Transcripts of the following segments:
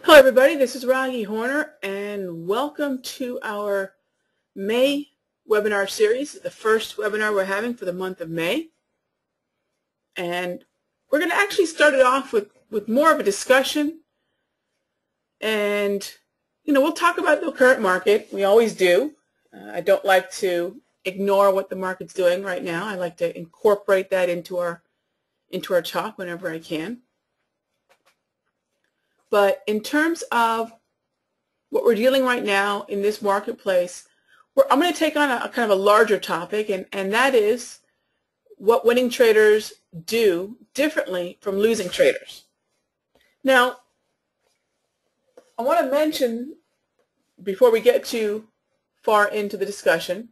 Hello everybody, this is Raghee Horner and welcome to our May webinar series, the first webinar we're having for the month of May. And we're going to actually start it off with more of a discussion, and we'll talk about the current market. We always do. I don't like to ignore what the market's doing right now. I like to incorporate that into our talk whenever I can. But in terms of what we're dealing right now in this marketplace, I'm going to take on a kind of a larger topic, and that is what winning traders do differently from losing traders. Now, I want to mention, before we get too far into the discussion,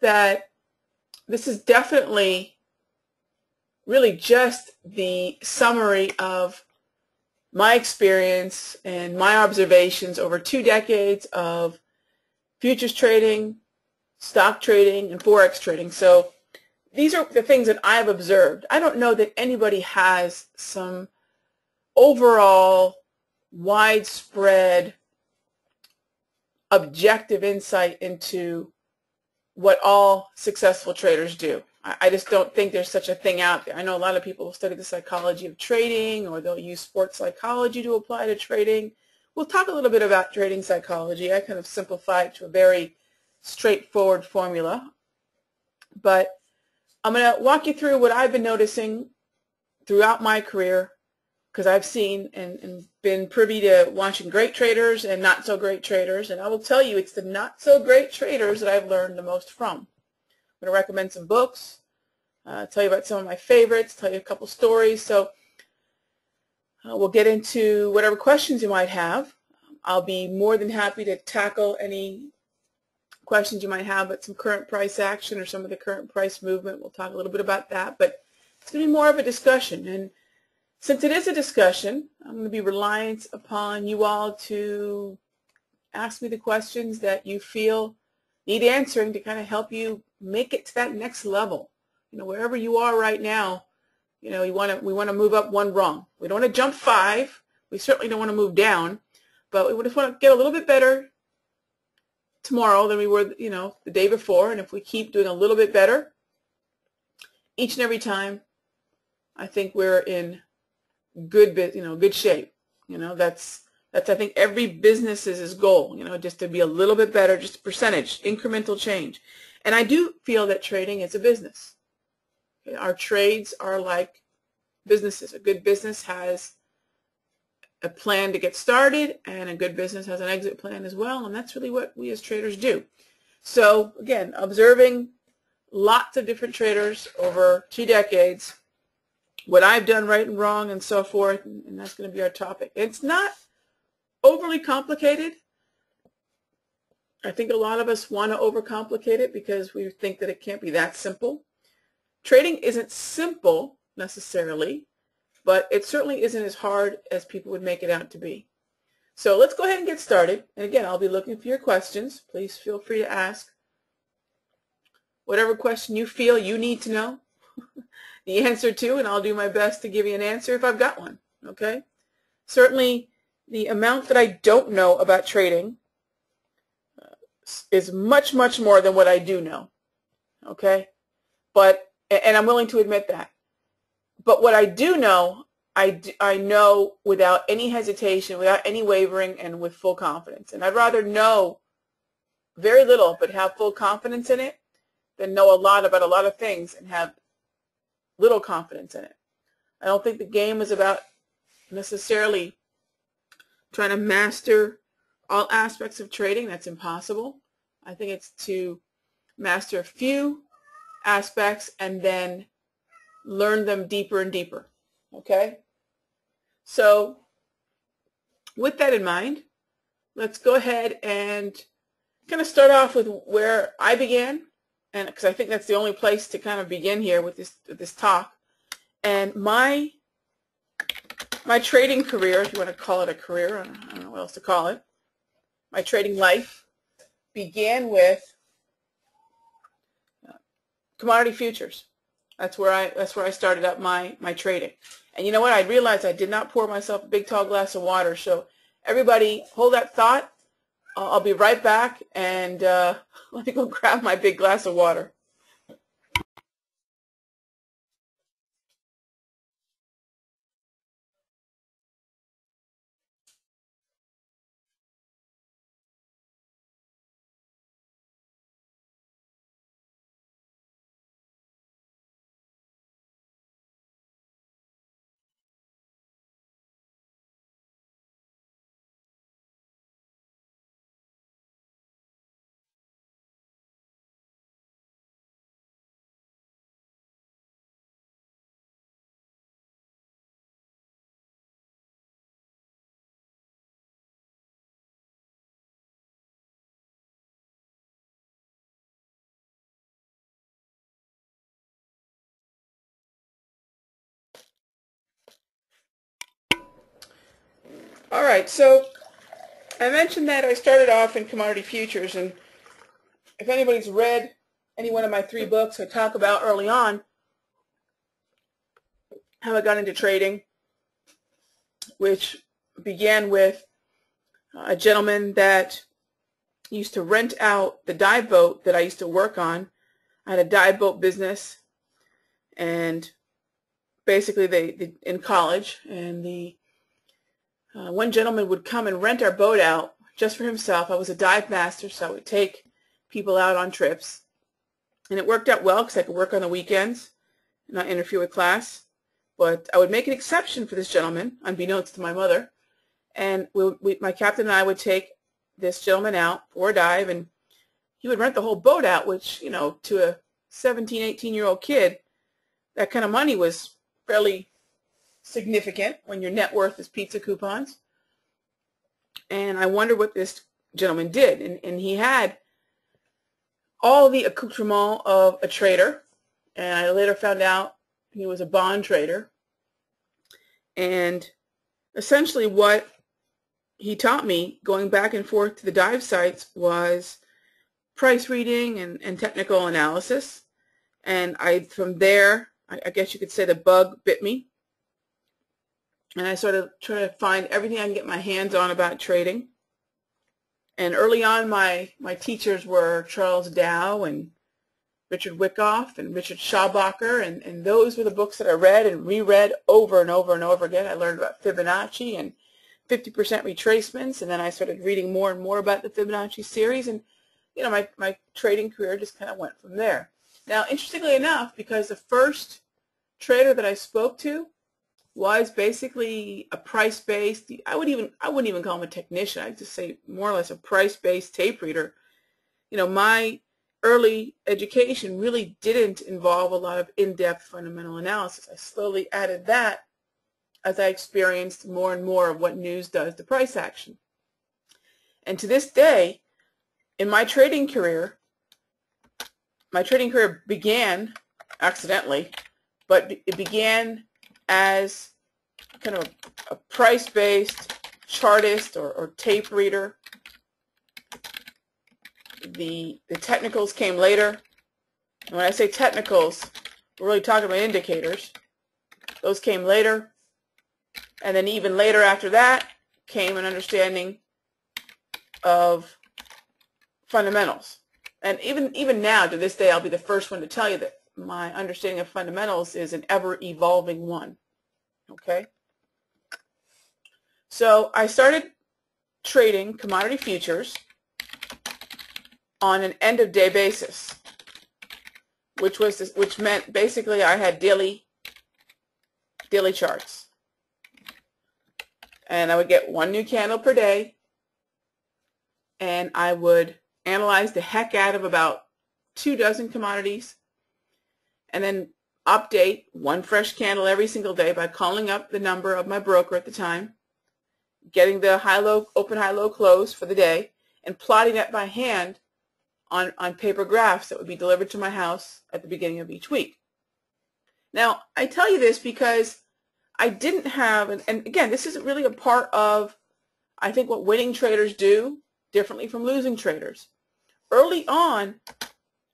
that this is definitely really just the summary of my experience and my observations over 2 decades of futures trading, stock trading, and Forex trading. So these are the things that I've observed. I don't know that anybody has some overall widespread objective insight into what all successful traders do. I just don't think there's such a thing out there. I know a lot of people study the psychology of trading, or they'll use sports psychology to apply to trading. We'll talk a little bit about trading psychology. I kind of simplify it to a very straightforward formula. But I'm going to walk you through what I've been noticing throughout my career, because I've seen and been privy to watching great traders and not so great traders. And I will tell you, it's the not so great traders that I've learned the most from. I'm going to recommend some books, tell you about some of my favorites, tell you a couple stories. So we'll get into whatever questions you might have. I'll be more than happy to tackle any questions you might have about some current price action or some of the current price movement. We'll talk a little bit about that, but it's going to be more of a discussion. And since it is a discussion, I'm going to be reliant upon you all to ask me the questions that you feel need answering to kind of help you make it to that next level. Wherever you are right now, we want to move up one rung. We don't want to jump 5. We certainly don't want to move down, but we just want to get a little bit better tomorrow than we were, the day before. And if we keep doing a little bit better each and every time, I think we're in good shape. That's I think every business's goal, just to be a little bit better, just a percentage, incremental change. And I do feel that trading is a business. Okay? Our trades are like businesses. A good business has a plan to get started, and a good business has an exit plan as well, and that's really what we as traders do. So again, observing lots of different traders over 2 decades, what I've done right and wrong and so forth, and that's going to be our topic. It's not overly complicated. I think a lot of us want to overcomplicate it because we think that it can't be that simple. Trading isn't simple necessarily, but it certainly isn't as hard as people would make it out to be. So let's go ahead and get started. And again, I'll be looking for your questions. Please feel free to ask whatever question you feel you need to know the answer to, and I'll do my best to give you an answer if I've got one. Okay? Certainly, the amount that I don't know about trading is much, much more than what I do know. Okay? And I'm willing to admit that. But what I do know, I know without any hesitation, without any wavering, and with full confidence. And I'd rather know very little but have full confidence in it than know a lot about a lot of things and have little confidence in it. I don't think the game is about necessarily trying to master all aspects of trading. That's impossible. I think it's to master a few aspects and then learn them deeper and deeper. Okay? So with that in mind, let's go ahead and kind of start off with where I began, and because I think that's the only place to kind of begin here with this talk. And my trading career, if you want to call it a career, I don't know what else to call it, my trading life began with commodity futures. That's where I started up my trading. And you know what? I realized I did not pour myself a big tall glass of water. So everybody hold that thought. I'll be right back, and let me go grab my big glass of water. All right, so I mentioned that I started off in commodity futures, and if anybody's read any one of my 3 books, I talk about early on how I got into trading, which began with a gentleman that used to rent out the dive boat that I used to work on. I had a dive boat business, and basically they in college, and one gentleman would come and rent our boat out just for himself. I was a dive master, so I would take people out on trips, and it worked out well because I could work on the weekends and not interfere with class. But I would make an exception for this gentleman, unbeknownst to my mother, and my captain and I would take this gentleman out for a dive, and he would rent the whole boat out, which, you know, to a 17, 18-year-old kid, that kind of money was fairly significant when your net worth is pizza coupons. And I wondered what this gentleman did. And he had all the accoutrement of a trader, and I later found out he was a bond trader. And essentially what he taught me going back and forth to the dive sites was price reading and technical analysis. And from there, I guess you could say the bug bit me. And I sort of try to find everything I can get my hands on about trading. And early on, my teachers were Charles Dow and Richard Wyckoff and Richard Schabacher, and those were the books that I read and reread over and over and over again. I learned about Fibonacci and 50% retracements, and then I started reading more and more about the Fibonacci series, and you know, my trading career just kind of went from there. Now, interestingly enough, because the first trader that I spoke to was basically a price-based, I wouldn't even call him a technician. I'd just say more or less a price-based tape reader. You know, my early education really didn't involve a lot of in-depth fundamental analysis. I slowly added that as I experienced more and more of what news does to price action. And to this day, in my trading career began accidentally, but it began as kind of a price-based chartist or tape reader. The technicals came later. And when I say technicals, we're really talking about indicators. Those came later. And then even later after that came an understanding of fundamentals. And even now, to this day, I'll be the first one to tell you that my understanding of fundamentals is an ever-evolving one. Okay? So I started trading commodity futures on an end-of-day basis, which meant basically I had daily charts. And I would get one new candle per day, and I would analyze the heck out of about 24 commodities, and then update one fresh candle every single day by calling up the number of my broker at the time, getting the high-low, open, high-low close for the day, and plotting that by hand on paper graphs that would be delivered to my house at the beginning of each week. Now, I tell you this because I didn't have, and again, this isn't really a part of, I think, what winning traders do differently from losing traders. Early on,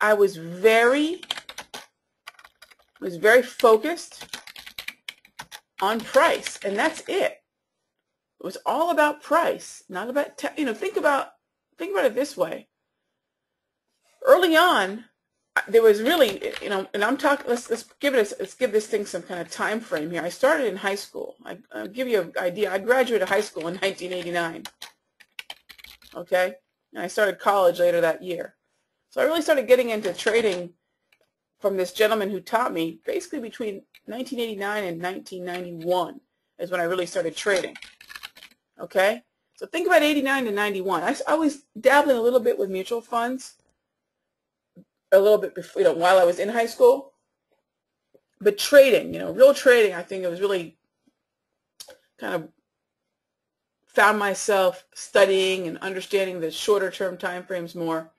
I was very focused on price, and that's it. It was all about price, not about, think about it this way. Early on, there was really, and I'm talking, let's give this thing some kind of time frame here. I started in high school. I'll give you an idea. I graduated high school in 1989. Okay? And I started college later that year. So I really started getting into trading from this gentleman who taught me basically between 1989 and 1991 is when I really started trading. Okay? So think about 89 to 91. I was dabbling a little bit with mutual funds a little bit before, while I was in high school. But trading, real trading, I think it was really kind of found myself studying and understanding the shorter term time frames more.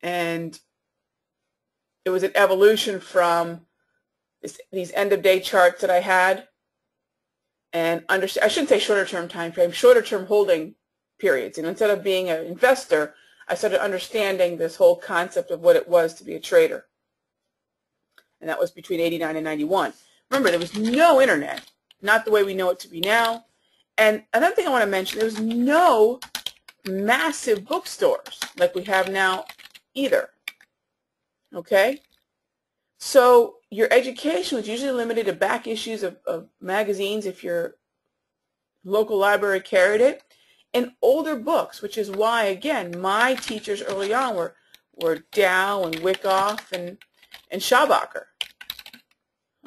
And it was an evolution from these end of day charts that I had, and I shouldn't say shorter term time frame, shorter term holding periods. Instead of being an investor, I started understanding this whole concept of what it was to be a trader. And that was between 89 and 91. Remember, there was no internet, not the way we know it to be now. And another thing I want to mention, there was no massive bookstores like we have now either. Okay? So your education was usually limited to back issues of magazines if your local library carried it, and older books, which is why, again, my teachers early on were Dow and Wyckoff and Schabacher.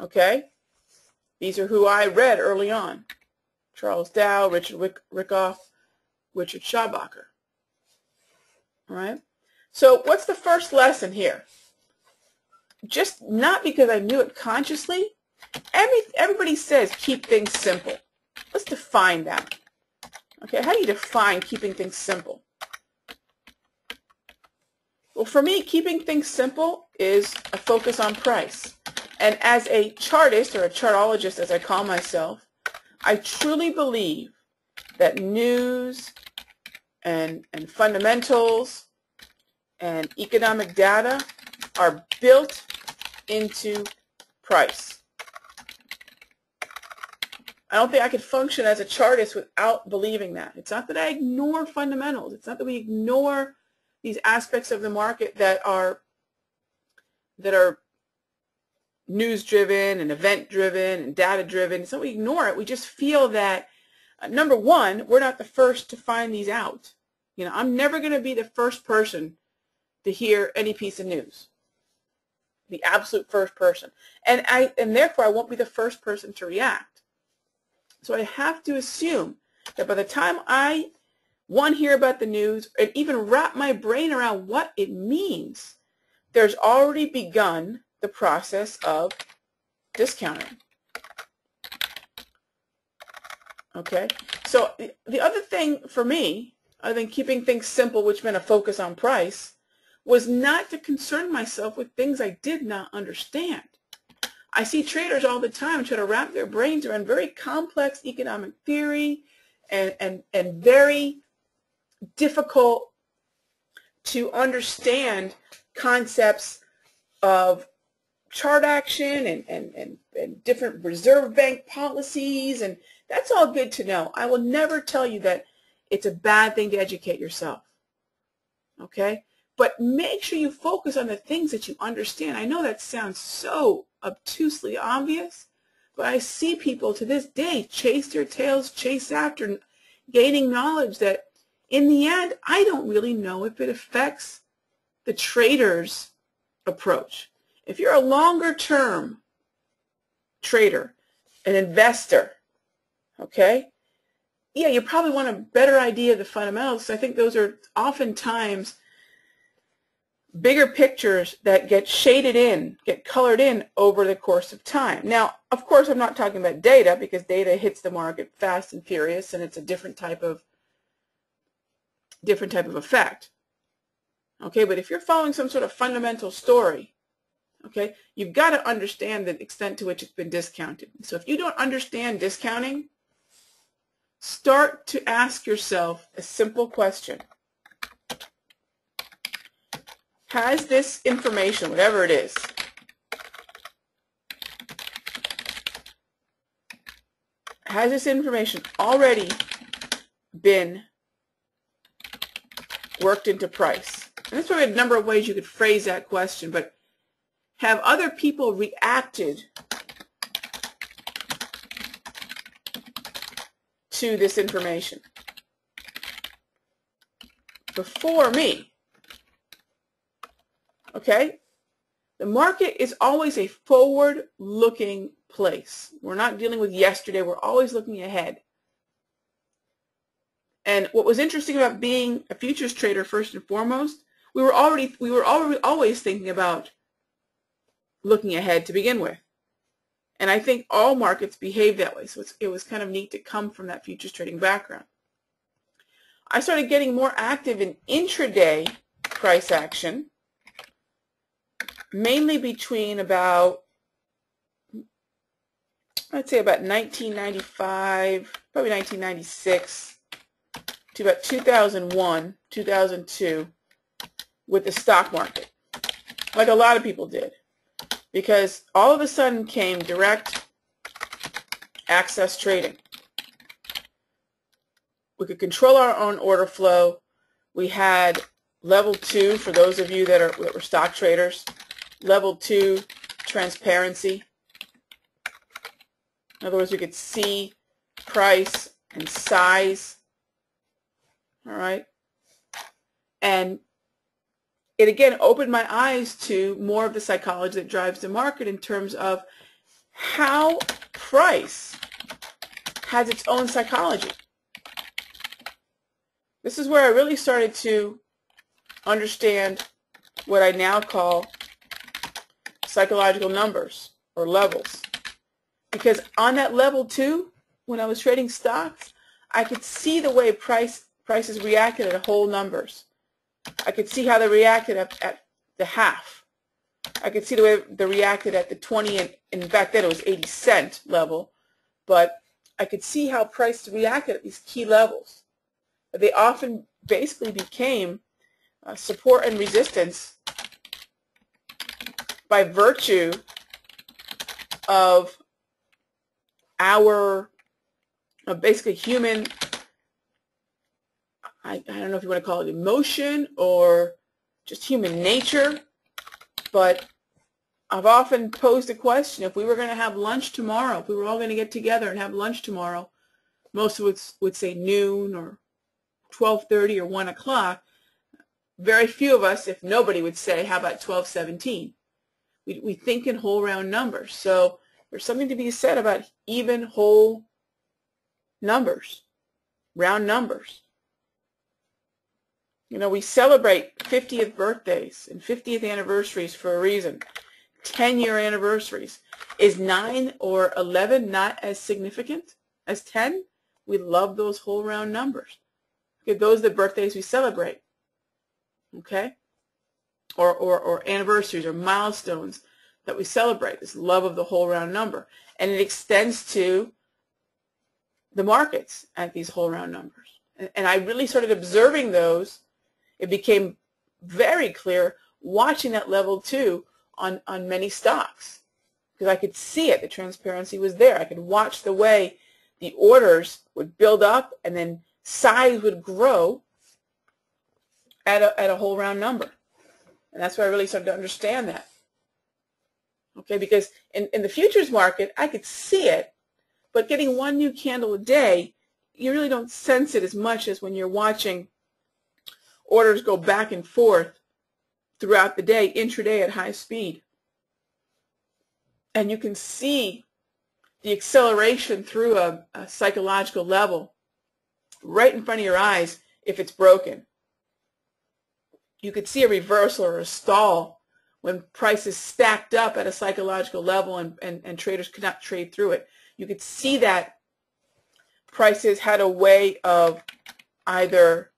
Okay? These are who I read early on. Charles Dow, Richard Wyckoff, Richard Schabacher. All right? So what's the first lesson here? Just not because I knew it consciously. Everybody says keep things simple. Let's define that. Okay, how do you define keeping things simple? Well, for me, keeping things simple is a focus on price. And as a chartist, or a chartologist as I call myself, I truly believe that news and fundamentals and economic data are built into price. I don't think I could function as a chartist without believing that. It's not that I ignore fundamentals. It's not that we ignore these aspects of the market that are news-driven and event-driven and data-driven. It's not that we ignore it. We just feel that, number one, we're not the first to find these out. I'm never going to be the first person to hear any piece of news. The absolute first person. And therefore I won't be the first person to react. So I have to assume that by the time I, hear about the news and even wrap my brain around what it means, there's already begun the process of discounting. Okay? So the other thing for me, other than keeping things simple, which meant a focus on price, was not to concern myself with things I did not understand. I see traders all the time try to wrap their brains around very complex economic theory and very difficult to understand concepts of chart action and different Reserve Bank policies, and that's all good to know. I will never tell you that it's a bad thing to educate yourself. Okay? But make sure you focus on the things that you understand. I know that sounds so obtusely obvious, but I see people to this day chase their tails, chase after gaining knowledge that in the end, I don't really know if it affects the trader's approach. If you're a longer term trader, an investor, okay, yeah, you probably want a better idea of the fundamentals. I think those are oftentimes bigger pictures that get shaded in, get colored in over the course of time. Now, of course, I'm not talking about data, because data hits the market fast and furious, and it's a different type of effect. Okay, but if you're following some sort of fundamental story, okay, you've got to understand the extent to which it's been discounted. So if you don't understand discounting, start to ask yourself a simple question. Has this information, whatever it is, has this information already been worked into price? And there's probably a number of ways you could phrase that question, but have other people reacted to this information before me? Okay? The market is always a forward-looking place. We're not dealing with yesterday. We're always looking ahead. And what was interesting about being a futures trader, first and foremost, we were always thinking about looking ahead to begin with. And I think all markets behave that way. So it was kind of neat to come from that futures trading background. I started getting more active in intraday price action, mainly between about, I'd say about 1995, probably 1996, to about 2001, 2002, with the stock market, like a lot of people did, because all of a sudden came direct access trading. We could control our own order flow. We had level 2, for those of you that were stock traders, level 2 transparency. In other words, we could see price and size. All right. And it again opened my eyes to more of the psychology that drives the market in terms of how price has its own psychology. This is where I really started to understand what I now call psychological numbers or levels. Because on that level 2, when I was trading stocks, I could see the way prices reacted at whole numbers. I could see how they reacted at the half. I could see the way they reacted at the 20, and back then it was 80-cent level, but I could see how prices reacted at these key levels. They often basically became support and resistance by virtue of our basically human, I don't know if you want to call it emotion or just human nature, but I've often posed the question, if we were going to have lunch tomorrow, if we were all going to get together and have lunch tomorrow, most of us would say noon or 12:30 or 1 o'clock. Very few of us, if nobody, would say, how about 12:17? We think in whole round numbers. So there's something to be said about even whole numbers, round numbers. You know, we celebrate 50th birthdays and 50th anniversaries for a reason. 10-year anniversaries. Is 9 or 11 not as significant as 10? We love those whole round numbers. Okay, those are the birthdays we celebrate. Okay? Or anniversaries or milestones that we celebrate, this love of the whole round number. And it extends to the markets at these whole round numbers. And I really started observing those. It became very clear watching that level 2 on many stocks, because I could see it. The transparency was there. I could watch the way the orders would build up and then size would grow at a whole round number. And that's where I really started to understand that. Okay, because in the futures market, I could see it, but getting one new candle a day, you really don't sense it as much as when you're watching orders go back and forth throughout the day, intraday at high speed. And you can see the acceleration through a psychological level right in front of your eyes if it's broken. You could see a reversal or a stall when prices stacked up at a psychological level and traders could not trade through it. You could see that prices had a way of either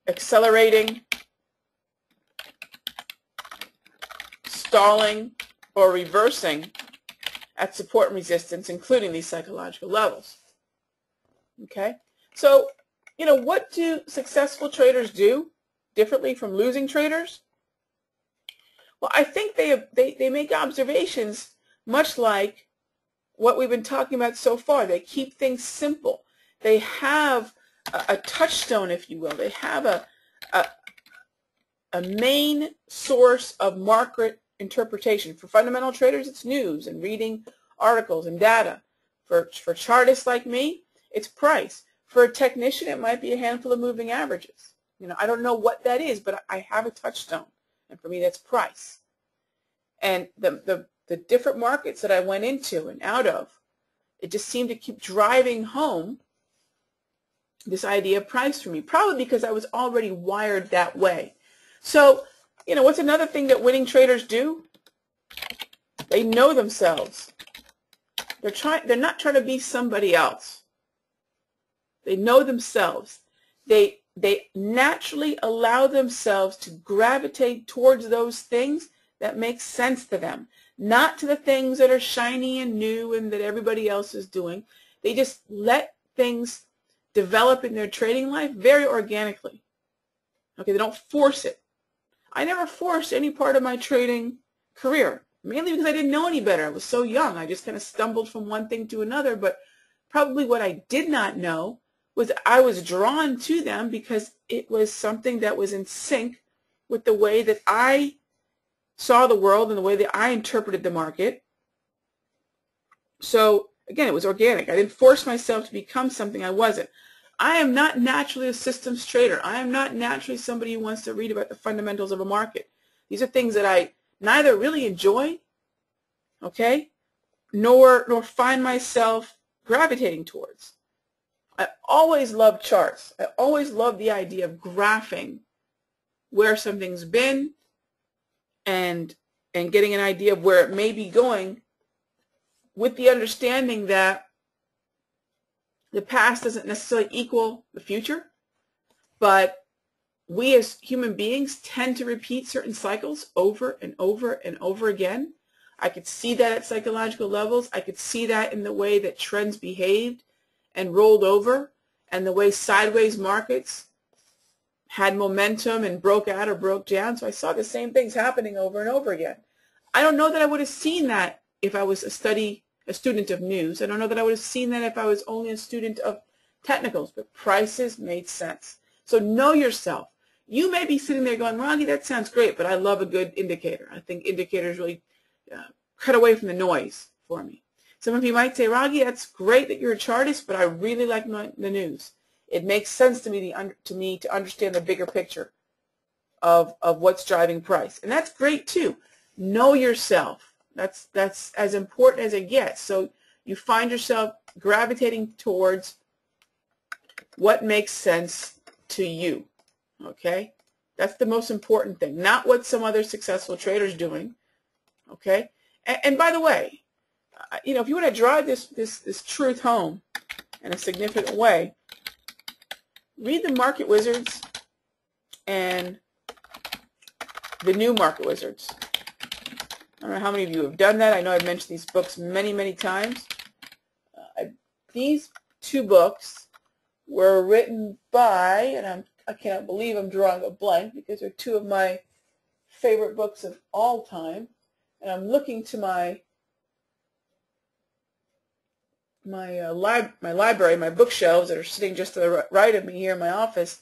accelerating, stalling, or reversing at support and resistance, including these psychological levels. Okay? So, you know, what do successful traders do differently from losing traders? Well, I think they make observations much like what we've been talking about so far. They keep things simple. They have a touchstone, if you will. They have a main source of market interpretation. For fundamental traders, it's news and reading articles and data. For chartists like me, it's price. For a technician, it might be a handful of moving averages. I don't know what that is, but I have a touchstone. And for me, that's price. And the different markets that I went into and out of, it just seemed to keep driving home this idea of price for me, probably because I was already wired that way. So, what's another thing that winning traders do? They know themselves. They're not trying to be somebody else. They know themselves. They naturally allow themselves to gravitate towards those things that make sense to them, not to the things that are shiny and new and that everybody else is doing. They just let things develop in their trading life very organically. Okay, they don't force it. I never forced any part of my trading career, mainly because I didn't know any better. I was so young. I just kind of stumbled from one thing to another, but probably what I did not know was I was drawn to them because it was something that was in sync with the way that I saw the world and the way that I interpreted the market. So again, it was organic. I didn't force myself to become something I wasn't. I am not naturally a systems trader. I am not naturally somebody who wants to read about the fundamentals of a market. These are things that I neither really enjoy, okay, nor find myself gravitating towards. I always loved charts. I always loved the idea of graphing where something's been and getting an idea of where it may be going, with the understanding that the past doesn't necessarily equal the future, but we as human beings tend to repeat certain cycles over and over and over again. I could see that at psychological levels. I could see that in the way that trends behaved and rolled over, and the way sideways markets had momentum and broke out or broke down. So I saw the same things happening over and over again. I don't know that I would have seen that if I was a student of news. I don't know that I would have seen that if I was only a student of technicals, but prices made sense. So know yourself. You may be sitting there going, Raghee, that sounds great, but I love a good indicator. I think indicators really cut away from the noise for me. Some of you might say, Raghee, that's great that you're a chartist, but I really like the news. It makes sense to me to understand the bigger picture of what's driving price. And that's great too. Know yourself. That's as important as it gets. So you find yourself gravitating towards what makes sense to you. Okay? That's the most important thing. Not what some other successful trader's doing. Okay? And by the way, if you want to drive this truth home in a significant way, read the Market Wizards and the New Market Wizards. I don't know how many of you have done that. I know I've mentioned these books many, many times. These two books were written by, and I cannot believe I'm drawing a blank because they're two of my favorite books of all time. And I'm looking to my library, my bookshelves that are sitting just to the right of me here in my office.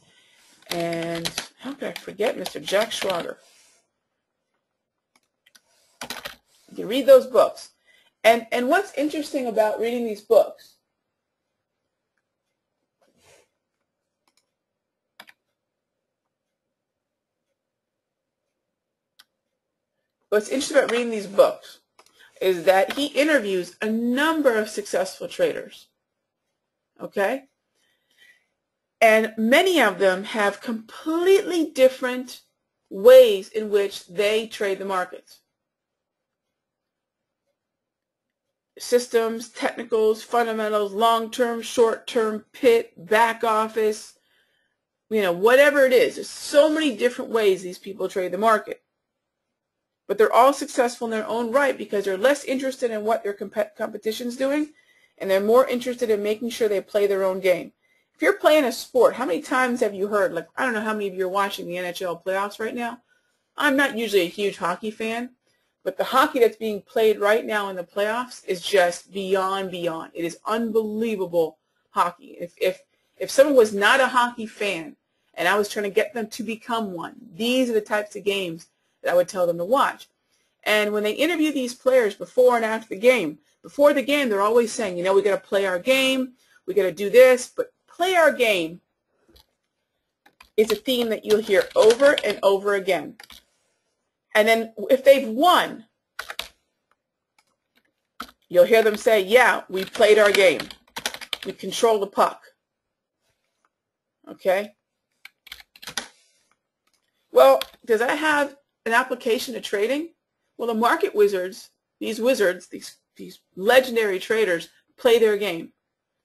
And how could I forget Mr. Jack Schwager? You read those books. And what's interesting about reading these books, is that he interviews a number of successful traders, okay? And many of them have completely different ways in which they trade the markets. Systems, technicals, fundamentals, long-term, short-term, pit, back office, whatever it is. There's so many different ways these people trade the market. But they're all successful in their own right because they're less interested in what their competition's doing, and they're more interested in making sure they play their own game. If you're playing a sport, how many times have you heard, I don't know how many of you are watching the NHL playoffs right now. I'm not usually a huge hockey fan, But the hockey that's being played right now in the playoffs is just beyond. It is unbelievable hockey. If someone was not a hockey fan and I was trying to get them to become one, these are the types of games that I would tell them to watch. And when they interview these players before and after the game, before the game they're always saying, you know, we got to play our game, we got to do this, but play our game is a theme that you'll hear over and over again. And then if they've won, you'll hear them say, yeah, we played our game. We control the puck. Okay? Well, does that have an application to trading? Well, the market wizards, these legendary traders, play their game.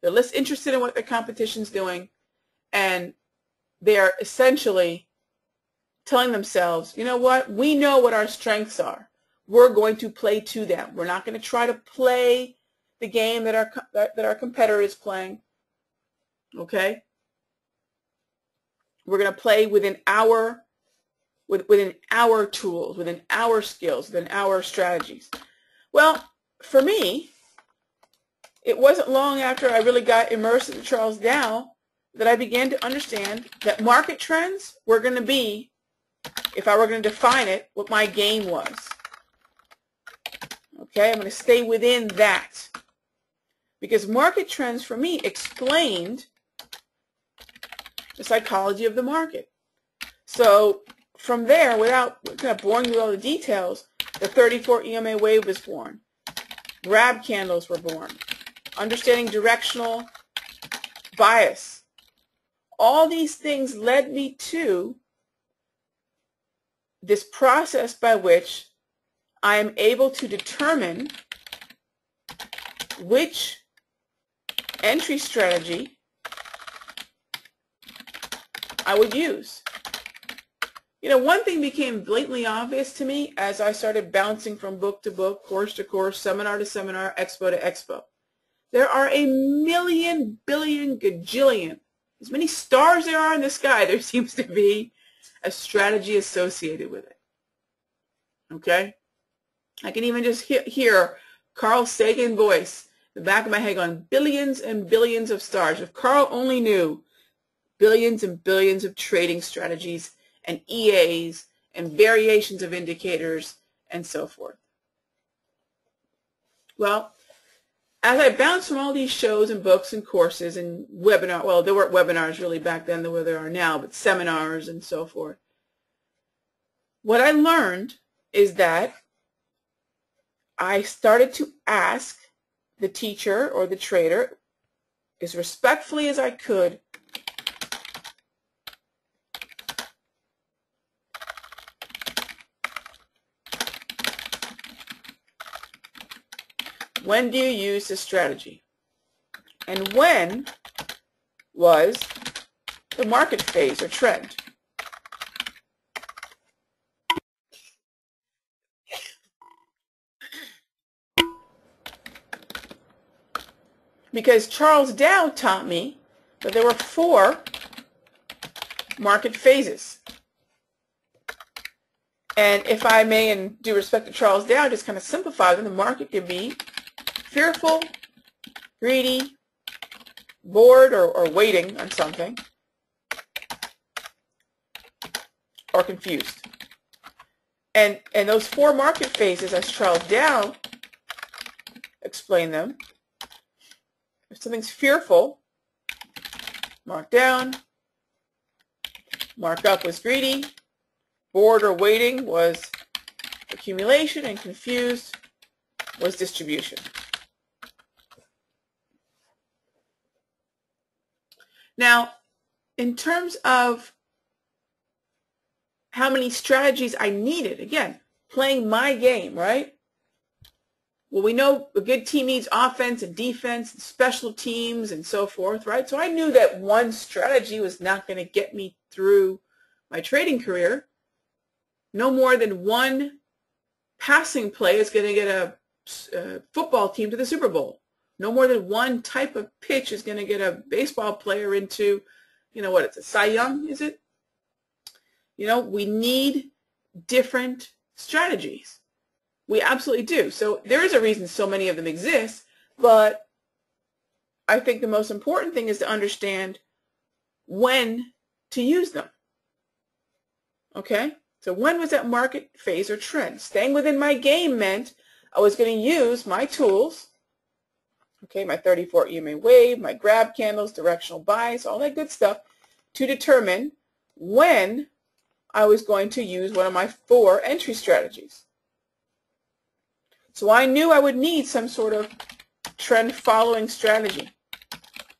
They're less interested in what their competition's doing, and they are essentially telling themselves, you know what, we know what our strengths are. We're going to play to them. We're not going to try to play the game that our competitor is playing. Okay? We're going to play within our tools, within our skills, within our strategies. Well, for me, it wasn't long after I really got immersed in Charles Dow that I began to understand that market trends were going to be, if I were going to define it, what my game was. Okay, I'm going to stay within that. Because market trends for me explained the psychology of the market. So from there, without kind of boring you with all the details, the 34 EMA wave was born. Grab candles were born. Understanding directional bias. All these things led me to this process by which I am able to determine which entry strategy I would use. You know, one thing became blatantly obvious to me as I started bouncing from book to book, course to course, seminar to seminar, expo to expo. There are a million, billion, gajillion, as many stars there are in the sky, there seems to be a strategy associated with it. Okay? I can even just hear Carl Sagan voice in the back of my head going, billions and billions of stars. If Carl only knew billions and billions of trading strategies and EAs and variations of indicators and so forth. Well, as I bounced from all these shows and books and courses and webinars, well, there weren't webinars really back then the way there are now, but seminars and so forth, what I learned is that I started to ask the teacher or the trader as respectfully as I could, when do you use this strategy? And when was the market phase or trend? Because Charles Dow taught me that there were 4 market phases. And if I may, in due respect to Charles Dow, just kind of simplify them, the market can be fearful, greedy, bored or waiting on something, or confused. And those 4 market phases, as Charles Dow explained them, if something's fearful, mark down, mark up was greedy, bored or waiting was accumulation, and confused was distribution. Now, in terms of how many strategies I needed, again, playing my game, right? Well, we know a good team needs offense and defense and special teams and so forth, right? So I knew that one strategy was not going to get me through my trading career. No more than one passing play is going to get a football team to the Super Bowl. No more than one type of pitch is going to get a baseball player into, you know what, it's a Cy Young, is it? You know, we need different strategies. We absolutely do. So there is a reason so many of them exist, but I think the most important thing is to understand when to use them. Okay? So when was that market phase or trend? Staying within my game meant I was going to use my tools, okay, my 34 EMA wave, my grab candles, directional buys, all that good stuff, to determine when I was going to use one of my 4 entry strategies. So I knew I would need some sort of trend following strategy,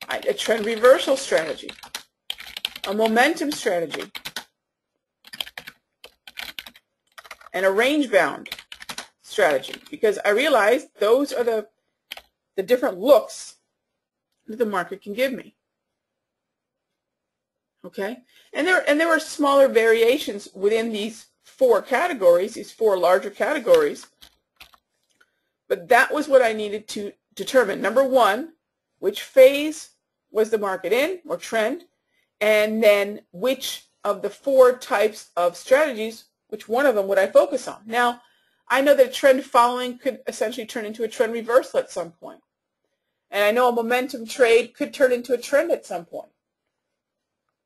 a trend reversal strategy, a momentum strategy, and a range bound strategy, because I realized those are the different looks that the market can give me. Okay, and there were smaller variations within these 4 categories, these 4 larger categories, but that was what I needed to determine. Number 1, which phase was the market in, or trend, and then which of the 4 types of strategies, which one of them would I focus on. Now, I know that trend following could essentially turn into a trend reversal at some point. And I know a momentum trade could turn into a trend at some point.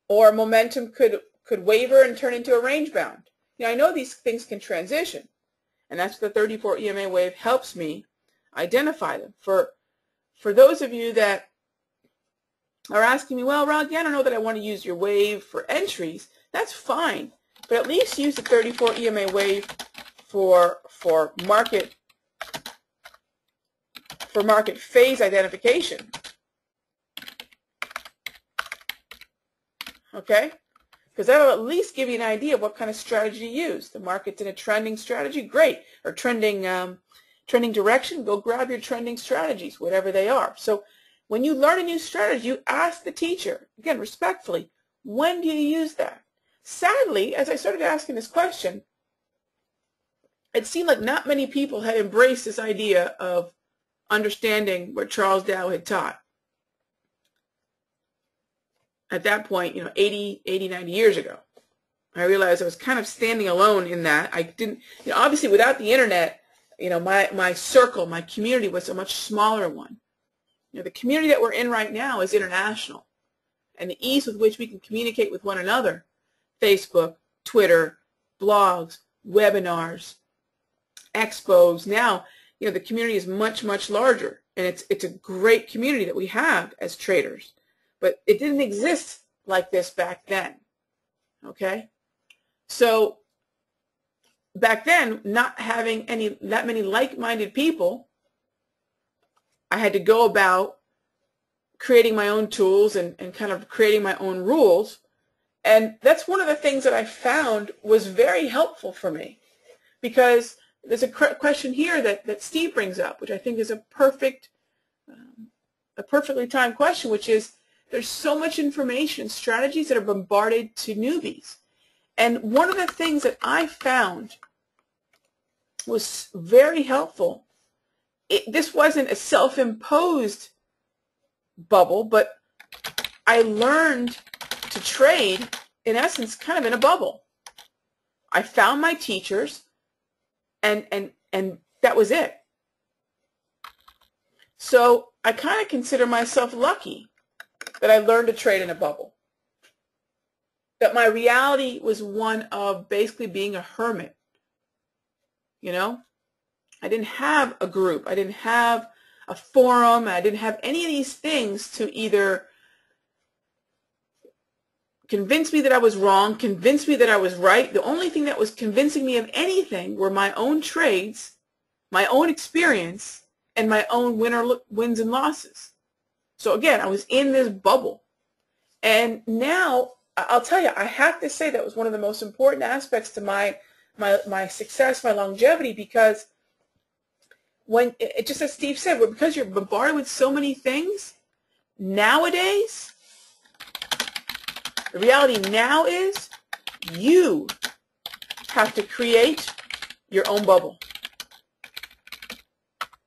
Or momentum could waver and turn into a range bound. I know these things can transition. And that's what the 34 EMA wave helps me identify them. For those of you that are asking me, well, Raghee, I don't know that I want to use your wave for entries. That's fine. But at least use the 34 EMA wave for market phase identification. Okay? Because that'll at least give you an idea of what kind of strategy to use. The market's in a trending strategy, great. Or trending direction, go grab your trending strategies, whatever they are. So when you learn a new strategy, you ask the teacher, again, respectfully, when do you use that? Sadly, as I started asking this question, it seemed like not many people had embraced this idea of understanding what Charles Dow had taught. At that point, 80, 90 years ago. I realized I was kind of standing alone in that. I didn't, obviously without the internet, my circle, my community was a much smaller one. The community that we're in right now is international. And the ease with which we can communicate with one another, Facebook, Twitter, blogs, webinars, expos. Now, the community is much, much larger. And it's a great community that we have as traders. But it didn't exist like this back then, okay? So back then, not having that many like-minded people, I had to go about creating my own tools and kind of creating my own rules. And that's one of the things that I found was very helpful for me, because there's a question here that Steve brings up, which I think is a perfectly timed question, which is, there's so much information, strategies that are bombarded to newbies. And one of the things that I found was very helpful, this wasn't a self-imposed bubble, but I learned to trade, in essence, kind of in a bubble. I found my teachers, and that was it. So I kind of consider myself lucky that I learned to trade in a bubble. That my reality was one of basically being a hermit. I didn't have a group. I didn't have a forum. I didn't have any of these things to either convince me that I was wrong, convince me that I was right. The only thing that was convincing me of anything were my own trades, my own experience, and my own wins and losses. So again, I was in this bubble. And now, I'll tell you, I have to say that was one of the most important aspects to my success, my longevity, because just as Steve said, because you're bombarded with so many things, nowadays, the reality now is you have to create your own bubble.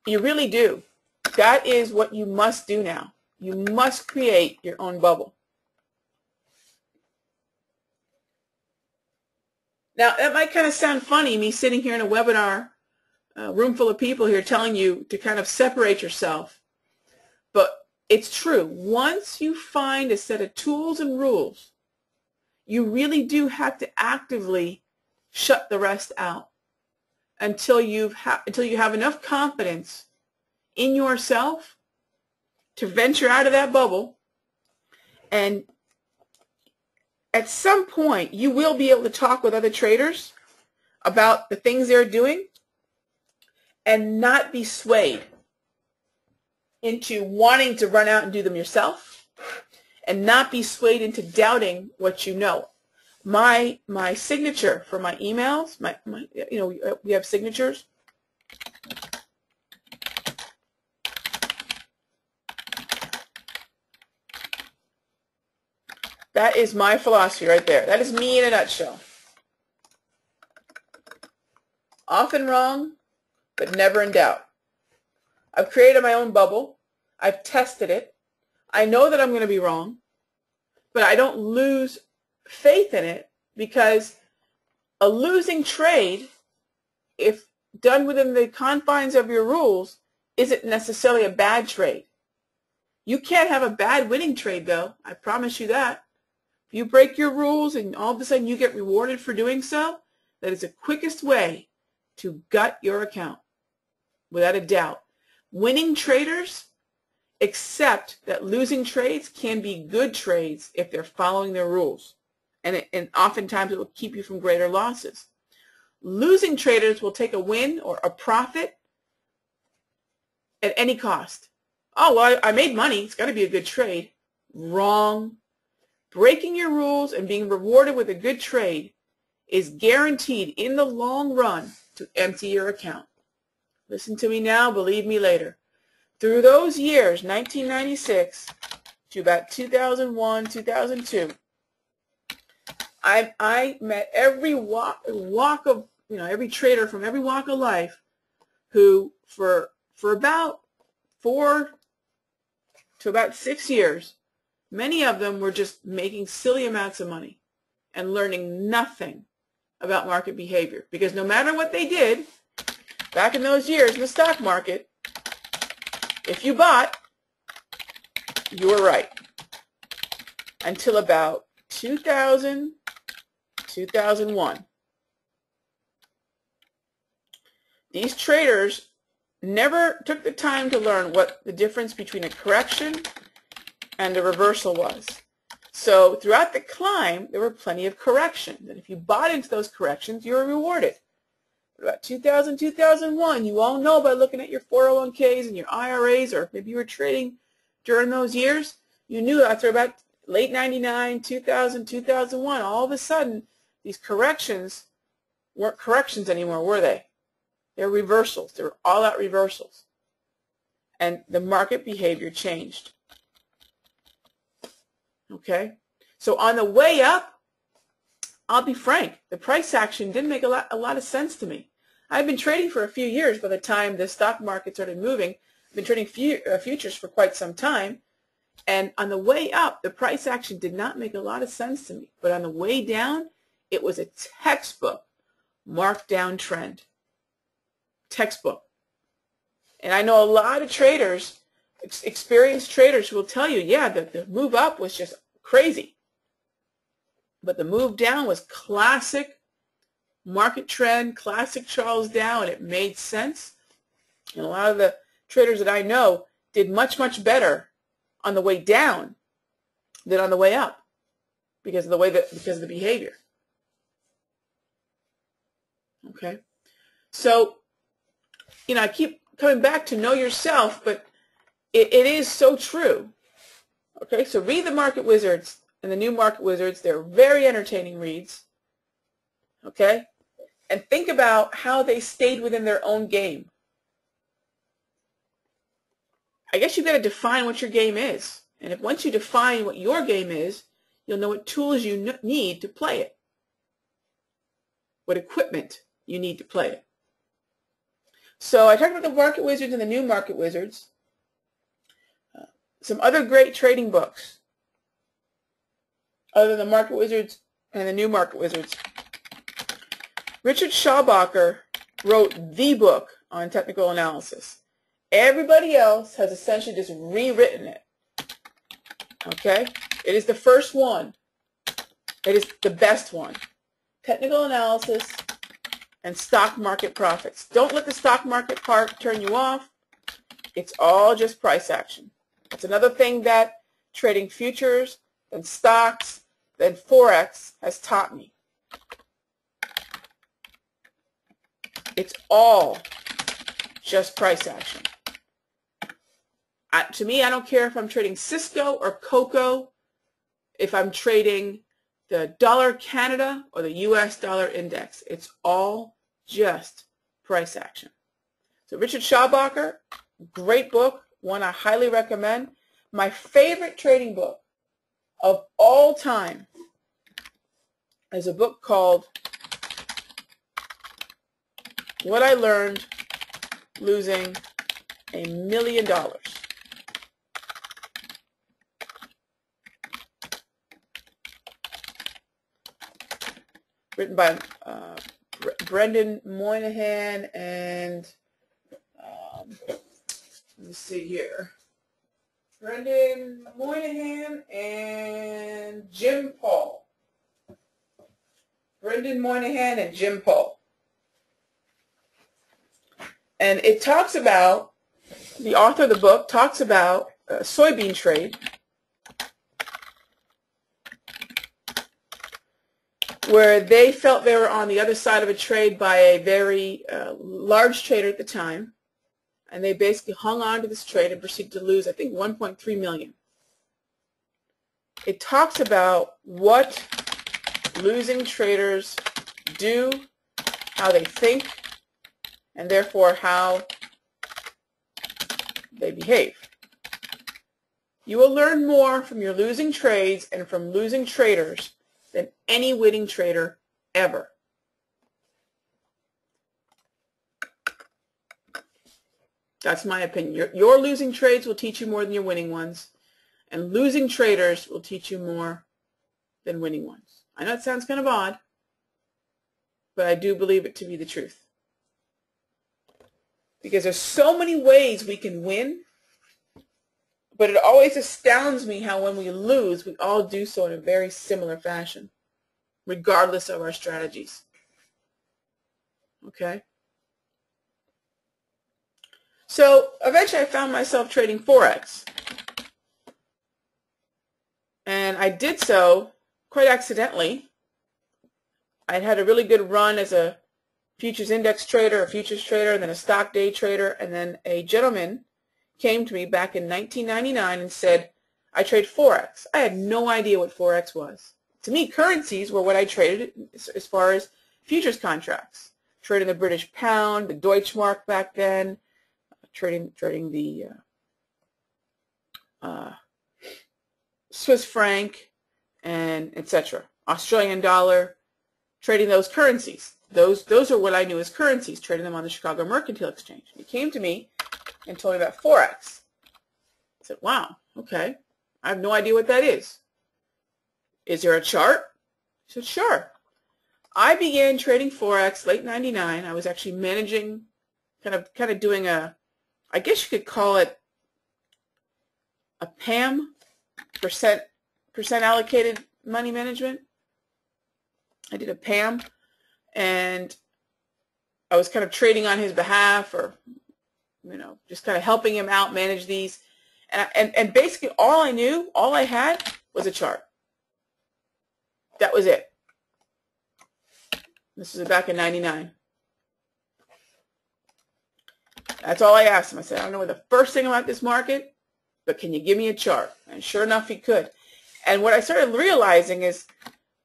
You really do. That is what you must do now. You must create your own bubble. Now, that might kind of sound funny, me sitting here in a webinar a room full of people here telling you to kind of separate yourself. But it's true. Once you find a set of tools and rules, you really do have to actively shut the rest out until you have enough confidence in yourself to venture out of that bubble. And at some point, you will be able to talk with other traders about the things they're doing and not be swayed into wanting to run out and do them yourself, and not be swayed into doubting what you know. My signature for my emails, we have signatures. That is my philosophy right there. That is me in a nutshell. Often wrong, but never in doubt. I've created my own bubble. I've tested it. I know that I'm going to be wrong, but I don't lose faith in it, because a losing trade, if done within the confines of your rules, isn't necessarily a bad trade. You can't have a bad winning trade, though. I promise you that. If you break your rules and all of a sudden you get rewarded for doing so, that is the quickest way to gut your account, without a doubt. Winning traders accept that losing trades can be good trades if they're following their rules, and oftentimes it will keep you from greater losses. Losing traders will take a win or a profit at any cost. Oh, well, I made money. It's got to be a good trade. Wrong. Breaking your rules and being rewarded with a good trade is guaranteed in the long run to empty your account. Listen to me now, believe me later. Through those years, 1996 to about 2001, 2002, I met every walk of, every trader from every walk of life who for about 4 to about 6 years, many of them were just making silly amounts of money and learning nothing about market behavior. Because no matter what they did, back in those years in the stock market, if you bought, you were right. Until about 2000, 2001. These traders never took the time to learn what the difference between a correction and a reversal was. So throughout the climb, there were plenty of corrections. And if you bought into those corrections, you were rewarded. But about 2000, 2001, you all know by looking at your 401ks and your IRAs, or maybe you were trading during those years, you knew after about late 99, 2000, 2001, all of a sudden, these corrections weren't corrections anymore, were they? They're reversals. They were all-out reversals. And the market behavior changed. Okay? So on the way up, I'll be frank, the price action didn't make a lot of sense to me. I've been trading for a few years by the time the stock market started moving. I've been trading futures for quite some time. And on the way up, the price action did not make a lot of sense to me. But on the way down, it was a textbook marked down trend. Textbook. And I know a lot of traders, experienced traders, who will tell you, yeah, the move up was just crazy. But the move down was classic market trend, classic Charles Dow, and it made sense. And a lot of the traders that I know did much, much better on the way down than on the way up because of the behavior. Okay? So, I keep coming back to know yourself, but it is so true. Okay? So read the Market Wizards and the new Market Wizards. They're very entertaining reads. Okay? And think about how they stayed within their own game. I guess you've got to define what your game is. And if once you define what your game is, you'll know what tools you need to play it. What equipment you need to play it. So I talked about the Market Wizards and the new Market Wizards. Some other great trading books other than the Market Wizards and the new Market Wizards. Richard Schaubacher wrote the book on technical analysis. Everybody else has essentially just rewritten it. Okay? It is the first one. It is the best one. Technical analysis and stock market profits. Don't let the stock market part turn you off. It's all just price action. It's another thing that trading futures and stocks and Forex has taught me. It's all just price action. To me, I don't care if I'm trading Cisco or Cocoa, if I'm trading the dollar Canada or the US dollar index. It's all just price action. So Richard Schabacher, great book, one I highly recommend. My favorite trading book of all time is a book called What I Learned Losing $1 Million. Written by Brendan Moynihan and let me see here. Brendan Moynihan and Jim Paul. Brendan Moynihan and Jim Paul. And it talks about, the author of the book talks about soybean trade, where they felt they were on the other side of a trade by a very large trader at the time, and they basically hung on to this trade and proceeded to lose, I think, 1.3 million. It talks about what losing traders do, how they think, and therefore how they behave. You will learn more from your losing trades and from losing traders than any winning trader ever. That's my opinion. Your losing trades will teach you more than your winning ones, and losing traders will teach you more than winning ones. I know it sounds kind of odd, but I do believe it to be the truth. Because there's so many ways we can win, but it always astounds me how when we lose, we all do so in a very similar fashion, regardless of our strategies. Okay? So eventually I found myself trading Forex. And I did so quite accidentally. I'd had a really good run as a futures index trader, a futures trader, and then a stock day trader, and then a gentleman came to me back in 1999 and said, I trade Forex. I had no idea what Forex was. To me, currencies were what I traded as far as futures contracts. Trading the British pound, the Deutschmark back then, trading the Swiss franc, and etc. Australian dollar, trading those currencies. Those are what I knew as currencies, trading them on the Chicago Mercantile Exchange. He came to me and told me about Forex. I said, wow, okay. I have no idea what that is. Is there a chart? He said, sure. I began trading Forex late 99. I was actually managing, kind of doing a, I guess you could call it a PAM, percent allocated money management. I did a PAM, and I was kind of trading on his behalf, or just kind of helping him out manage these. And basically all I knew, all I had was a chart. That was it. This was back in 99. That's all I asked him. I said, I don't know the first thing about this market, but can you give me a chart? And sure enough, he could. And what I started realizing is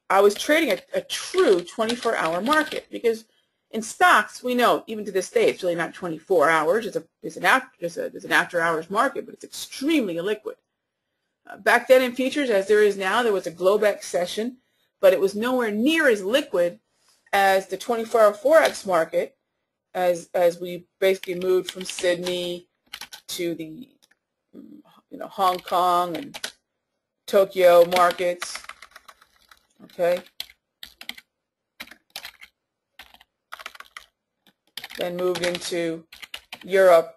I was trading a true 24-hour market, because in stocks, we know, even to this day, it's really not 24 hours. It's an after-hours market, but it's extremely illiquid. Back then in futures, as there is now, there was a Globex session, but it was nowhere near as liquid as the 24-hour Forex market, as we basically moved from Sydney to the Hong Kong and Tokyo markets. Okay. Then moved into Europe,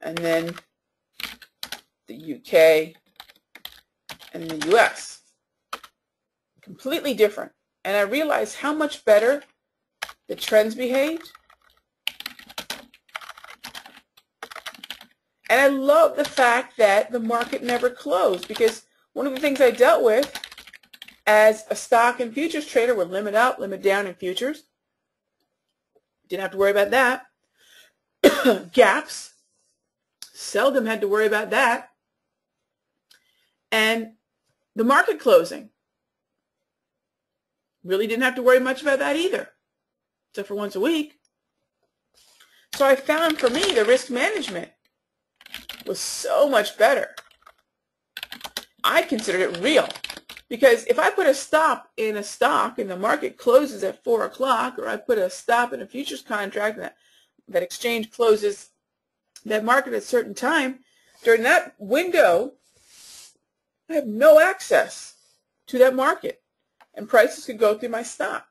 and then the UK, and the US. Completely different. And I realized how much better the trends behaved. And I love the fact that the market never closed, because one of the things I dealt with as a stock and futures trader were limit up, limit down in futures. Didn't have to worry about that. Gaps, seldom had to worry about that. And the market closing, really didn't have to worry much about that either, except for once a week. So I found for me the risk management was so much better. I considered it real, because if I put a stop in a stock and the market closes at 4 o'clock, or I put a stop in a futures contract and that exchange closes that market at a certain time, during that window, I have no access to that market, and prices could go through my stop.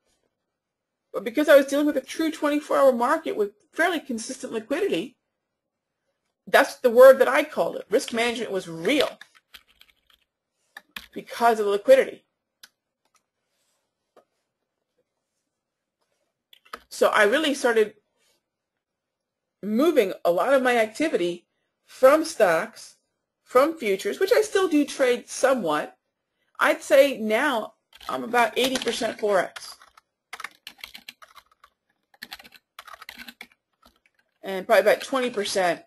But because I was dealing with a true 24-hour market with fairly consistent liquidity, that's the word that I called it. Risk management was real because of the liquidity. So I really started moving a lot of my activity from stocks, from futures, which I still do trade somewhat. I'd say now I'm about 80% Forex. And probably about 20%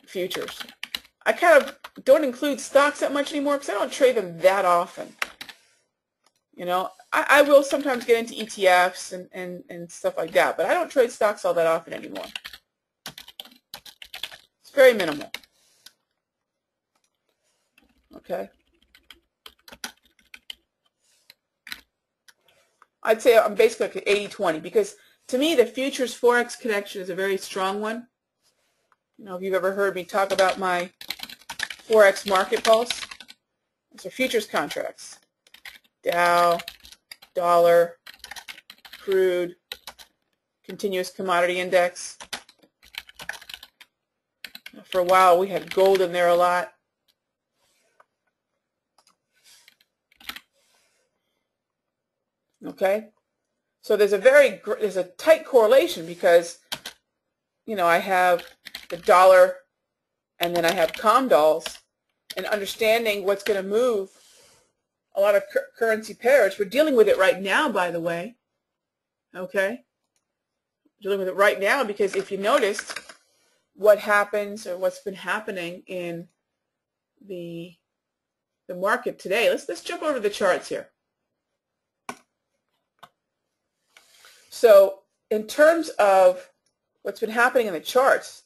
futures. I kind of don't include stocks that much anymore because I don't trade them that often. You know, I will sometimes get into ETFs and stuff like that, but I don't trade stocks all that often anymore. It's very minimal. Okay. I'd say I'm basically like 80-20, because to me the futures Forex connection is a very strong one. You know, if you've ever heard me talk about my Forex market pulse, these are futures contracts. Dow, dollar, crude, continuous commodity index. For a while we had gold in there a lot. Okay, so there's a tight correlation, because you know I have the dollar and then I have ComDolls, and understanding what's going to move a lot of currency pairs. We're dealing with it right now, by the way. Okay, dealing with it right now because if you noticed what happens or what's been happening in the market today, let's jump over the charts here. So in terms of what's been happening in the charts,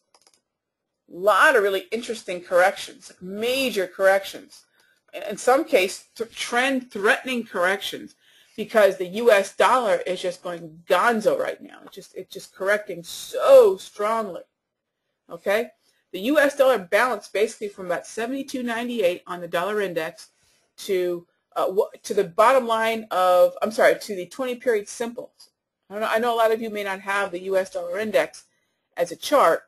a lot of really interesting corrections, like major corrections. In some cases, trend-threatening corrections, because the U.S. dollar is just going gonzo right now. It's just correcting so strongly. Okay, the U.S. dollar bounced basically from about 72.98 on the dollar index to the bottom line of, I'm sorry, to the 20-period simple. I know a lot of you may not have the U.S. dollar index as a chart,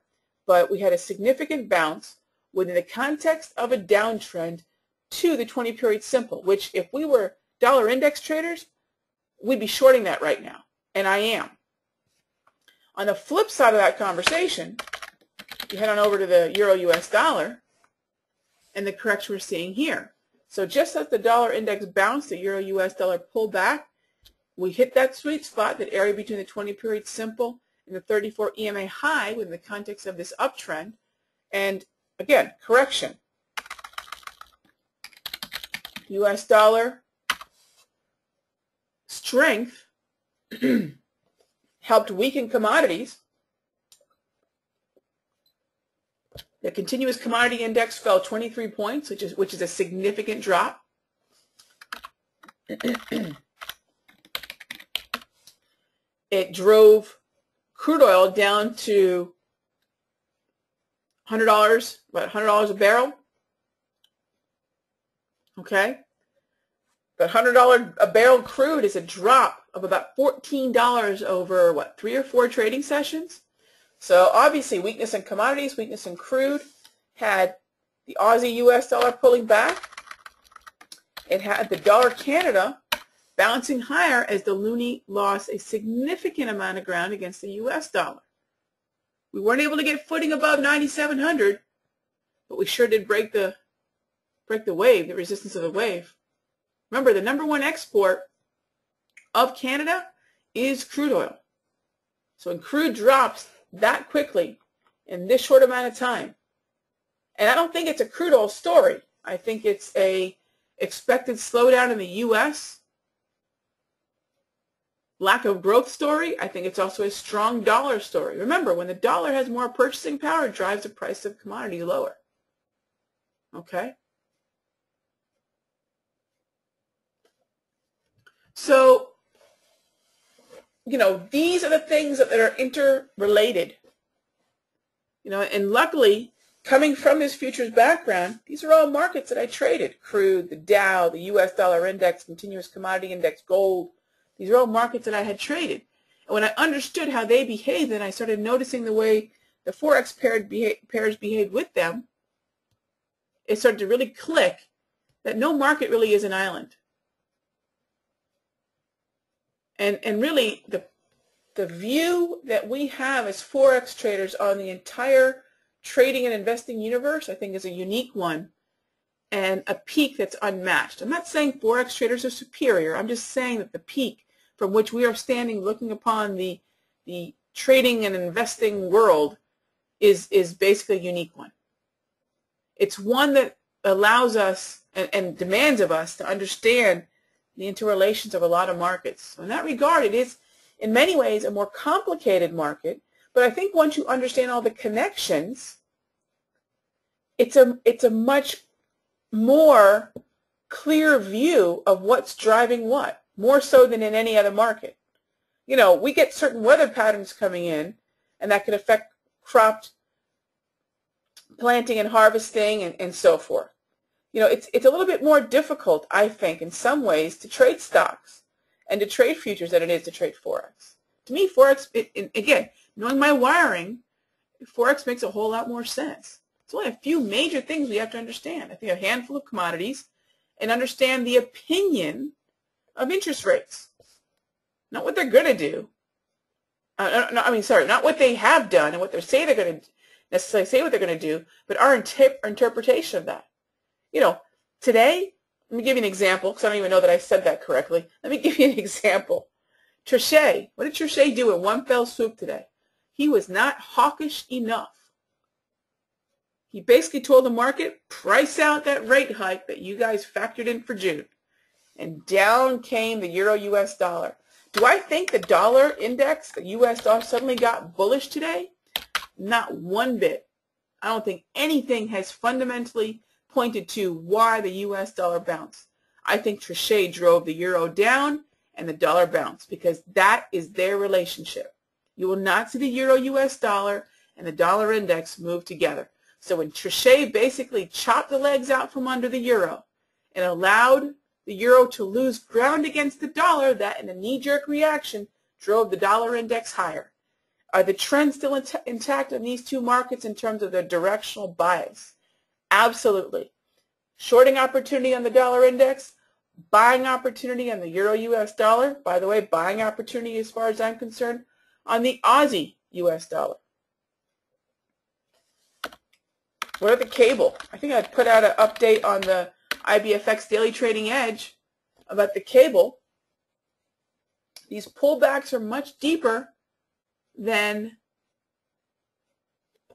but we had a significant bounce within the context of a downtrend to the 20-period simple, which if we were dollar index traders, we'd be shorting that right now, and I am. On the flip side of that conversation, you head on over to the Euro-US dollar and the correction we're seeing here. So just as the dollar index bounced, the Euro-US dollar pulled back, we hit that sweet spot, that area between the 20-period simple and the 34 EMA high within the context of this uptrend. And again, correction. U.S. dollar strength helped weaken commodities. The continuous commodity index fell 23 points, which is a significant drop. It drove crude oil down to $100, about $100 a barrel. Okay, but $100 a barrel crude is a drop of about $14 over, what, 3 or 4 trading sessions. So obviously weakness in commodities, weakness in crude, had the Aussie US dollar pulling back. It had the dollar Canada bouncing higher as the loonie lost a significant amount of ground against the US dollar. We weren't able to get footing above 9,700, but we sure did break the wave, the resistance of the wave. Remember, the #1 export of Canada is crude oil. So when crude drops that quickly in this short amount of time, and I don't think it's a crude oil story. I think it's a expected slowdown in the U.S., lack of growth story. I think it's also a strong dollar story. Remember, when the dollar has more purchasing power, it drives the price of commodity lower. Okay? So, these are the things that are interrelated. And luckily, coming from this futures background, these are all markets that I traded. Crude, the Dow, the U.S. dollar index, continuous commodity index, gold. These are all markets that I had traded. And when I understood how they behaved, and I started noticing the way the Forex pairs behaved with them, it started to really click that no market really is an island. And really, the view that we have as Forex traders on the entire trading and investing universe, I think, is a unique one and a peak that's unmatched. I'm not saying Forex traders are superior. I'm just saying that the peak from which we are standing looking upon the trading and investing world is basically a unique one. It's one that allows us and demands of us to understand the interrelations of a lot of markets. So in that regard, it is in many ways a more complicated market, but I think once you understand all the connections, it's a much more clear view of what's driving what, more so than in any other market. We get certain weather patterns coming in, and that can affect crop planting and harvesting and so forth. It's a little bit more difficult, I think, in some ways to trade stocks and to trade futures than it is to trade Forex. To me, Forex, again, knowing my wiring, Forex makes a whole lot more sense. It's only a few major things we have to understand. I think a handful of commodities and understand the opinion of interest rates. Not what they're going to do. Not what they have done and what they say they're going to necessarily say what they're going to do, but our interpretation of that. Today, let me give you an example, because I don't even know that I said that correctly. Let me give you an example. Trichet, what did Trichet do in one fell swoop today? He was not hawkish enough. He basically told the market, price out that rate hike that you guys factored in for June. And down came the euro-US dollar. Do I think the dollar index, the US dollar, suddenly got bullish today? Not one bit. I don't think anything has fundamentally pointed to why the U.S. dollar bounced. I think Trichet drove the euro down and the dollar bounced because that is their relationship. You will not see the euro-U.S. dollar and the dollar index move together. So when Trichet basically chopped the legs out from under the euro and allowed the euro to lose ground against the dollar, that in a knee-jerk reaction drove the dollar index higher. Are the trends still intact in these two markets in terms of their directional bias? Absolutely. Shorting opportunity on the dollar index, buying opportunity on the euro-US dollar. By the way, buying opportunity as far as I'm concerned on the Aussie-US dollar. What about the cable? I think I put out an update on the IBFX Daily Trading Edge about the cable. These pullbacks are much deeper than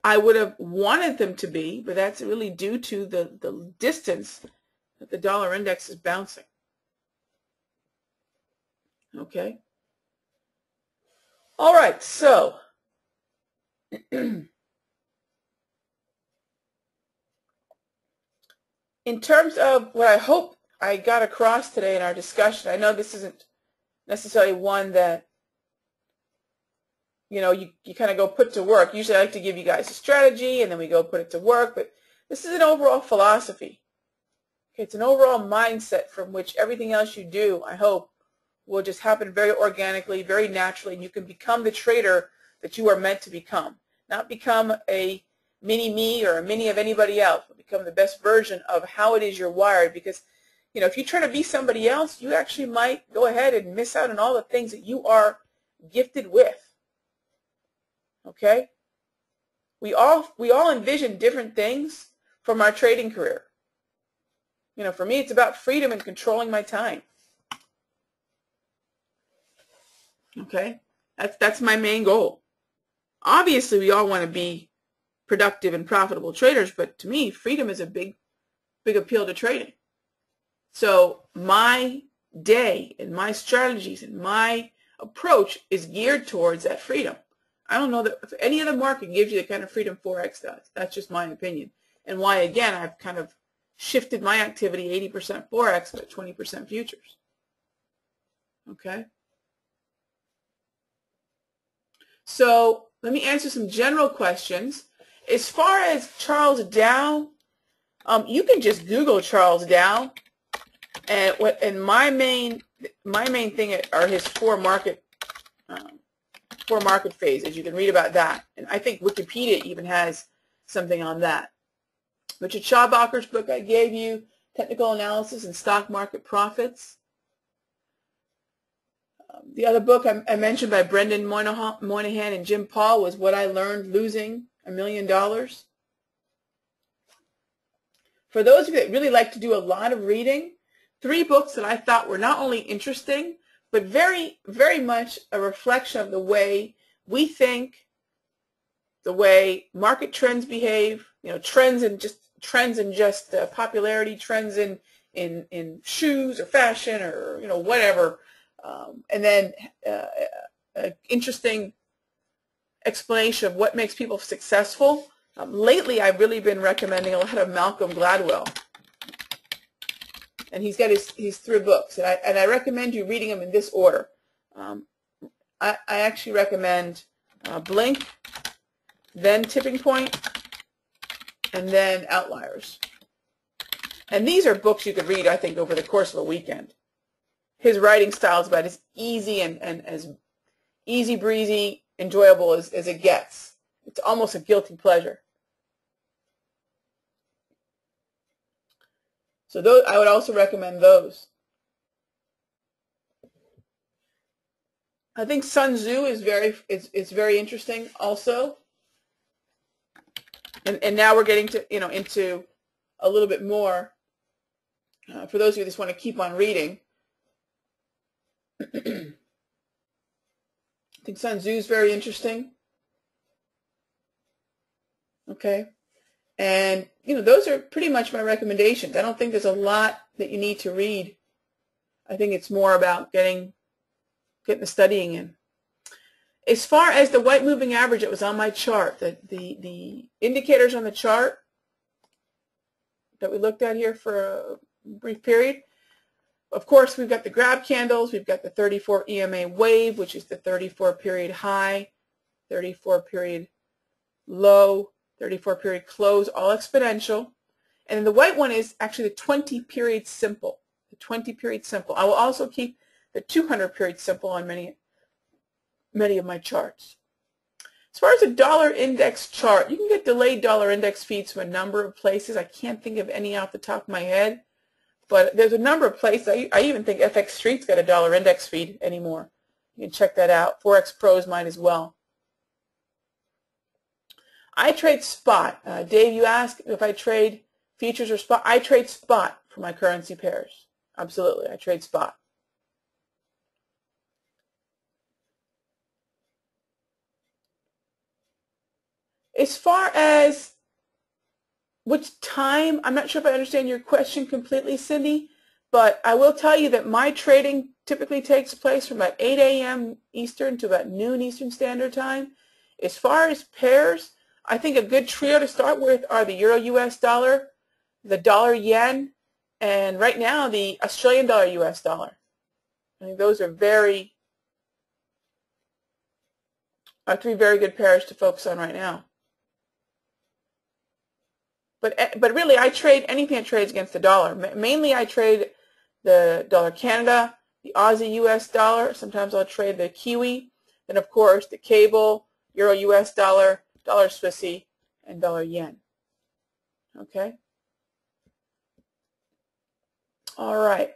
I would have wanted them to be, but that's really due to the distance that the dollar index is bouncing. Okay. All right, so in terms of what I hope I got across today in our discussion, I know this isn't necessarily one that you kind of go put to work. Usually I like to give you guys a strategy and then we go put it to work, but this is an overall philosophy. Okay, it's an overall mindset from which everything else you do, I hope, will just happen very organically, very naturally, and you can become the trader that you are meant to become. Not become a mini me or a mini of anybody else, but become the best version of how it is you're wired. Because, you know, if you try to be somebody else, you actually might go ahead and miss out on all the things that you are gifted with. Okay? We all envision different things from our trading career. You know, for me, it's about freedom and controlling my time. Okay? That's my main goal. Obviously, we all want to be productive and profitable traders, but to me, freedom is a big appeal to trading. So my day and my strategies and my approach is geared towards that freedom. I don't know that if any other market gives you the kind of freedom Forex does. That's just my opinion. And why, again, I've kind of shifted my activity 80% Forex, but 20% futures. Okay? So let me answer some general questions. As far as Charles Dow, you can just Google Charles Dow, and my main thing are his four market phases. You can read about that, and I think Wikipedia even has something on that. Richard Schaubacher's book I gave you, Technical Analysis and Stock Market Profits. The other book I mentioned by Brendan Moynihan and Jim Paul was What I Learned Losing $1 Million. For those of you that really like to do a lot of reading, 3 books that I thought were not only interesting, but very, very much a reflection of the way we think, the way market trends behave, you know, trends in just popularity, trends in shoes or fashion or, you know, whatever. And then an interesting explanation of what makes people successful. Lately, I've really been recommending a lot of Malcolm Gladwell, and he's got his 3 books, and I recommend you reading them in this order. I actually recommend Blink, then Tipping Point, and then Outliers. And these are books you could read, I think, over the course of a weekend. His writing style is about as easy and as easy breezy, enjoyable as it gets. It's almost a guilty pleasure. So those, I would also recommend those. I think Sun Tzu is very interesting also. And now we're getting to, you know, into a little bit more. For those of you who just want to keep on reading, I think Sun Tzu is very interesting. Okay. And, you know, those are pretty much my recommendations. I don't think there's a lot that you need to read. I think it's more about getting the studying in. As far as the white moving average, it was on my chart. The indicators on the chart that we looked at here for a brief period. Of course, we've got the grab candles. We've got the 34 EMA wave, which is the 34 period high, 34 period low, 34 period close, all exponential. And the white one is actually the 20 period simple. The 20 period simple. I will also keep the 200 period simple on many of my charts. As far as a dollar index chart, you can get delayed dollar index feeds from a number of places. I can't think of any off the top of my head, but there's a number of places. I even think FX Street's got a dollar index feed anymore. You can check that out. Forex Pros might as well. I trade spot. Dave, you asked if I trade futures or spot. I trade spot for my currency pairs. Absolutely, I trade spot. As far as which time, I'm not sure if I understand your question completely, Cindy, but I will tell you that my trading typically takes place from about 8 a.m. Eastern to about noon Eastern Standard Time. As far as pairs, I think a good trio to start with are the Euro-US dollar, the dollar-yen, and right now the Australian dollar-US dollar. I think those are 3 very good pairs to focus on right now. But really, I trade anything that trades against the dollar. Mainly, I trade the dollar Canada, the Aussie US dollar. Sometimes I'll trade the Kiwi. Then, of course, the cable, Euro US dollar, dollar Swissy, and dollar yen. Okay? All right.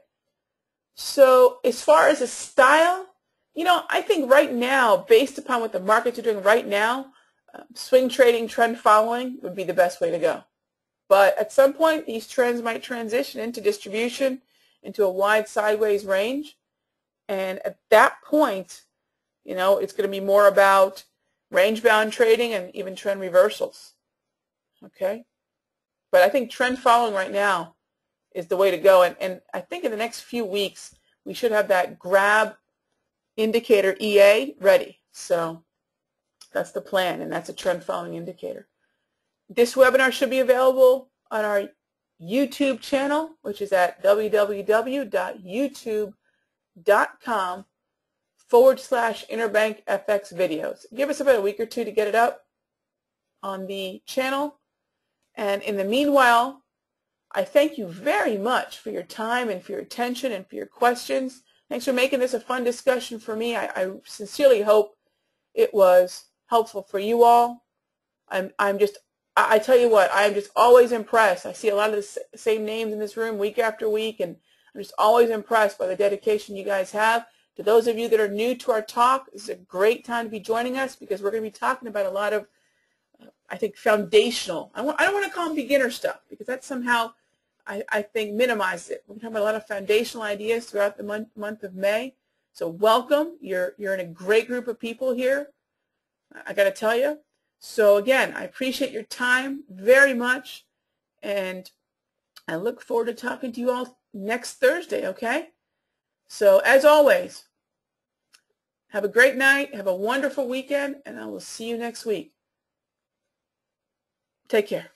So as far as a style, you know, I think right now, based upon what the markets are doing right now, swing trading, trend following would be the best way to go. But at some point, these trends might transition into distribution, into a wide sideways range. And at that point, you know, it's going to be more about range-bound trading and even trend reversals. Okay? But I think trend following right now is the way to go. And I think in the next few weeks, we should have that grab indicator EA ready. So that's the plan, and that's a trend following indicator. This webinar should be available on our YouTube channel, which is at www.youtube.com/interbank-FX videos. Give us about a week or two to get it up on the channel. And in the meanwhile, I thank you very much for your time and for your attention and for your questions. Thanks for making this a fun discussion for me. I sincerely hope it was helpful for you all. I tell you what, I'm just always impressed. I see a lot of the same names in this room week after week, and I'm just always impressed by the dedication you guys have. To those of you that are new to our talk, this is a great time to be joining us because we're going to be talking about a lot of, I think, foundational. I don't want to call them beginner stuff because that somehow, I think, minimizes it. We're going to talk about a lot of foundational ideas throughout the month of May. So welcome. You're in a great group of people here, I got to tell you. So again, I appreciate your time very much, and I look forward to talking to you all next Thursday, okay? So as always, have a great night, have a wonderful weekend, and I will see you next week. Take care.